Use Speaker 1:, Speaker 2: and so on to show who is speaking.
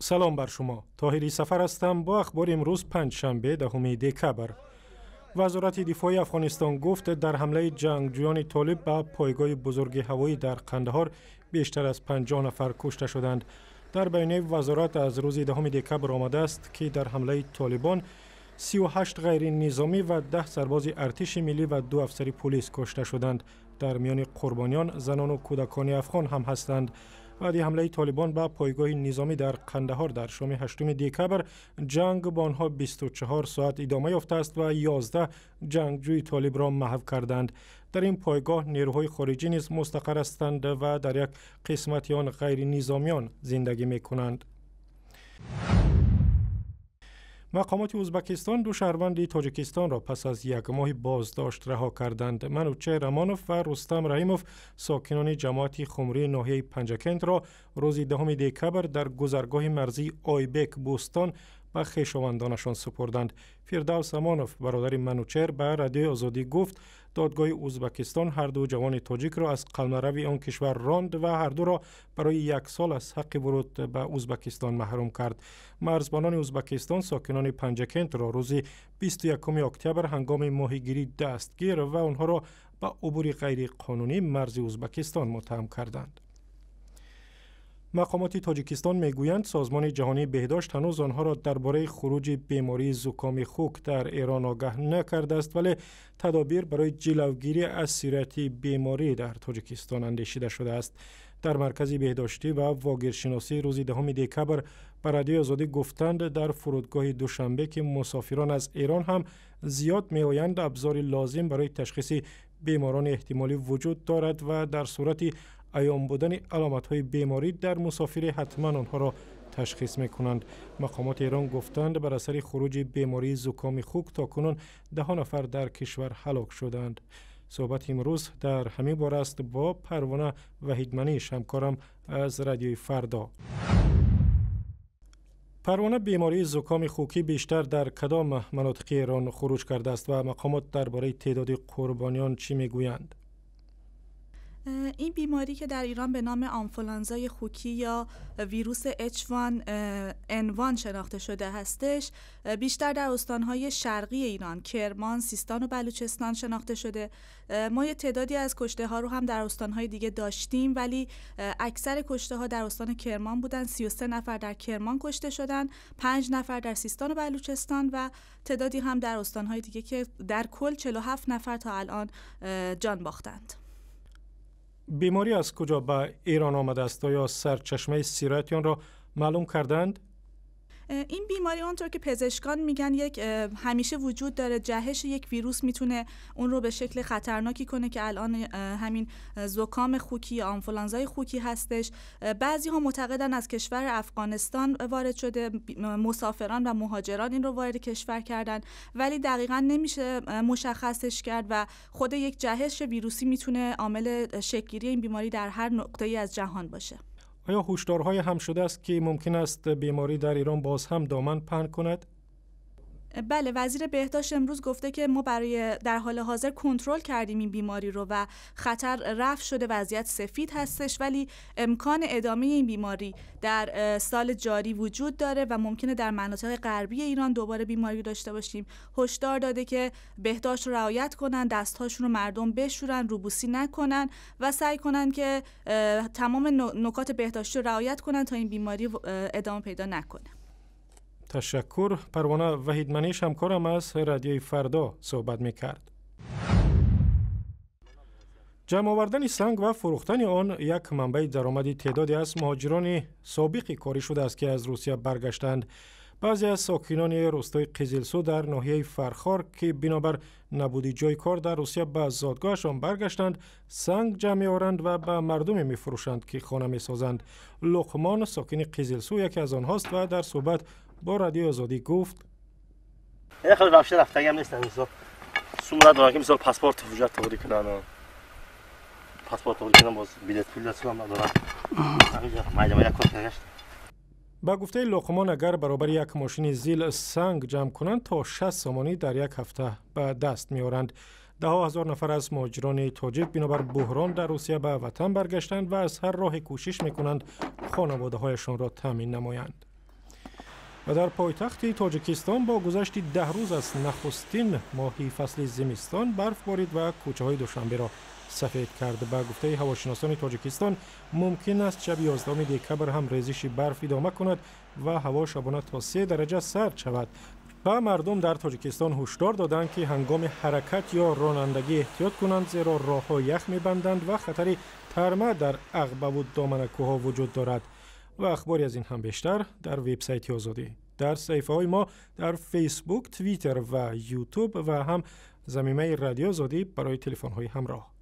Speaker 1: سلام بر شما. طاهری سفر هستم با اخبار امروز پنجشنبه 10 دکبر. وزارت دفاع افغانستان گفت در حمله جنگجویان طالب به پایگاه بزرگ هوایی در قندهار بیشتر از 50 نفر کشته شدند. در بیانیه وزارت از روز 10 دکبر آمده است که در حمله طالبان 38 غیر نظامی و 10 سرباز ارتش ملی و 2 افسر پلیس کشته شدند. در میان قربانیان زنان و کودکان افغان هم هستند. بعد حمله طالبان به پایگاه نظامی در قندهار در شام 8 دکبر جنگ با آنها 24 ساعت ادامه یافته است و 11 جنگجوی طالب را محو کردند. در این پایگاه نیروهای خارجی نیز مستقر هستند و در یک قسمتی آن غیر نظامیان زندگی می کنند. مقامات ازبکستان 2 شهروند تاجیکستان را پس از 1 ماه بازداشت رها کردند. منوچهر امانوف و رستم رحیموف ساکنان جماعت خمری ناحیه پنجکند را روز 10 دکبر در گذرگاه مرزی آیبک بوستان به خویشاوندانشان سپردند. فردوس امانوف برادر منوچهر به رادیو آزادی گفت دادگاه ازبکستان هر 2 جوان تاجیک را از قلمرو آن کشور راند و هر 2 را برای 1 سال از حق ورود به ازبکستان محروم کرد. مرزبانان ازبکستان ساکنان پنجکند را روز 21 اکتبر هنگام ماهیگیری دستگیر و آنها را به عبور غیر قانونی مرز ازبکستان متهم کردند. مقامات تاجیکستان میگویند سازمان جهانی بهداشت هنوز آنها را درباره خروج بیماری زکام خوک در ایران آگاه نکرده است، ولی تدابیر برای جلوگیری از سرایت بیماری در تاجیکستان اندیشیده شده است. در مرکز بهداشتی و واگیرشناسی روز 10 دکبر به رادیو آزادی گفتند در فرودگاه دوشنبه که مسافران از ایران هم زیاد میآیند ابزار لازم برای تشخیص بیماران احتمالی وجود دارد و در صورت عیان بودن علامت‌های بیماری در مسافر حتما آنها را تشخیص می‌کنند. مقامات ایران گفتند بر اثر خروج بیماری زکام خوک تاکنون 10 نفر در کشور هلاک شدند. صحبت امروز در همین باره است با پروانه وحیدمنی همکارم از رادیوی فردا. پروانه، بیماری زکام خوکی بیشتر در کدام مناطق ایران خروج کرده است و مقامات درباره تعداد قربانیان چی میگویند؟
Speaker 2: این بیماری که در ایران به نام آنفولانزای خوکی یا ویروس H1N1 شناخته شده هستش بیشتر در استانهای شرقی ایران، کرمان، سیستان و بلوچستان شناخته شده. ما یه تعدادی از کشته ها رو هم در استانهای دیگه داشتیم، ولی اکثر کشته ها در استان کرمان بودن. 33 نفر در کرمان کشته شدن، 5 نفر در سیستان و بلوچستان و تعدادی هم در استانهای دیگه که در کل 47 نفر تا الان جان باختند.
Speaker 1: بیماری از کجا به ایران آمده است؟ یا سرچشمه سرایت آن را معلوم کردند؟
Speaker 2: این بیماری آنطور که پزشکان میگن همیشه وجود داره. جهش یک ویروس میتونه اون رو به شکل خطرناکی کنه که الان همین زکام خوکی یا آنفولانزای خوکی هستش. بعضی ها معتقدن از کشور افغانستان وارد شده، مسافران و مهاجران این رو وارد کشور کردن، ولی دقیقاً نمیشه مشخصش کرد و خود یک جهش ویروسی میتونه عامل شکل‌گیری این بیماری در هر نقطه‌ای از جهان باشه.
Speaker 1: آیا هشدارهای هم شده است که ممکن است بیماری در ایران باز هم دامن پهن کند؟
Speaker 2: بله، وزیر بهداشت امروز گفته که ما برای در حال حاضر کنترل کردیم این بیماری رو و خطر رفع شده، وضعیت سفید هستش، ولی امکان ادامه این بیماری در سال جاری وجود داره و ممکنه در مناطق غربی ایران دوباره بیماری داشته باشیم. هشدار داده که بهداشت رو رعایت کنن، دستهاشون رو مردم بشورن، روبوسی نکنن و سعی کنن که تمام نکات بهداشتی رو رعایت کنن تا این بیماری ادامه پیدا نکنه.
Speaker 1: تشکر. پروانه وحیدمنی همکارم از رادیوی فردا صحبت میکرد. جمع آوردن سنگ و فروختن آن یک منبع درآمد تعدادی از مهاجران سابق کاری شده است که از روسیه برگشتند. بعضی از ساکنان روستای قزلسو در ناحیه فرخار که بنابر نبودی جای کار در روسیه به زادگاهشان برگشتند، سنگ جمع آورند و به مردم میفروشند که خانه میسازند. لقمان ساکن قزلسو یکی از آنهاست و در صحبت با رادیو آزادی گفت
Speaker 3: خیلی رفتگی هم نیستن. سومره دارن که مثلا پاسپورت حجت توری کنن، پاسپورت توری کنن، باز بلیط پول دستم ندارن. همینجا مایدم یک کار نگشت.
Speaker 1: با گفته لقمان اگر برابر یک ماشین زیل سنگ جمع کنند تا 60 سامانی در یک هفته به دست میارند. 10,000 نفر از مهاجران تاجیک بنابر بحران در روسیه به وطن برگشتند و از هر راه کوشش میکنند خانواده هایشان را تامین نمایند. و در پایتخت تاجیکستان با گذشت 10 روز از نخستین ماهی فصل زمستان برف بارید و کوچه‌های دوشنبه را سفید کرد. به گفته هواشناسان تاجیکستان ممکن است شب 11 دکبر هم ریزش برف ادامه کند و هوا شبانه تا 3 درجه سرد شود. و مردم در تاجیکستان هشدار دادند که هنگام حرکت یا رانندگی احتیاط کنند، زیرا راه‌ها یخ می‌بندند و خطر ترمه در عقبه و دامن کوه‌ها وجود دارد. و اخباری از این هم بیشتر در وبسایت آزادی، در صفحه‌های ما در فیسبوک، توییتر و یوتیوب و هم زمینه رادیو آزادی برای تلفن‌های همراه.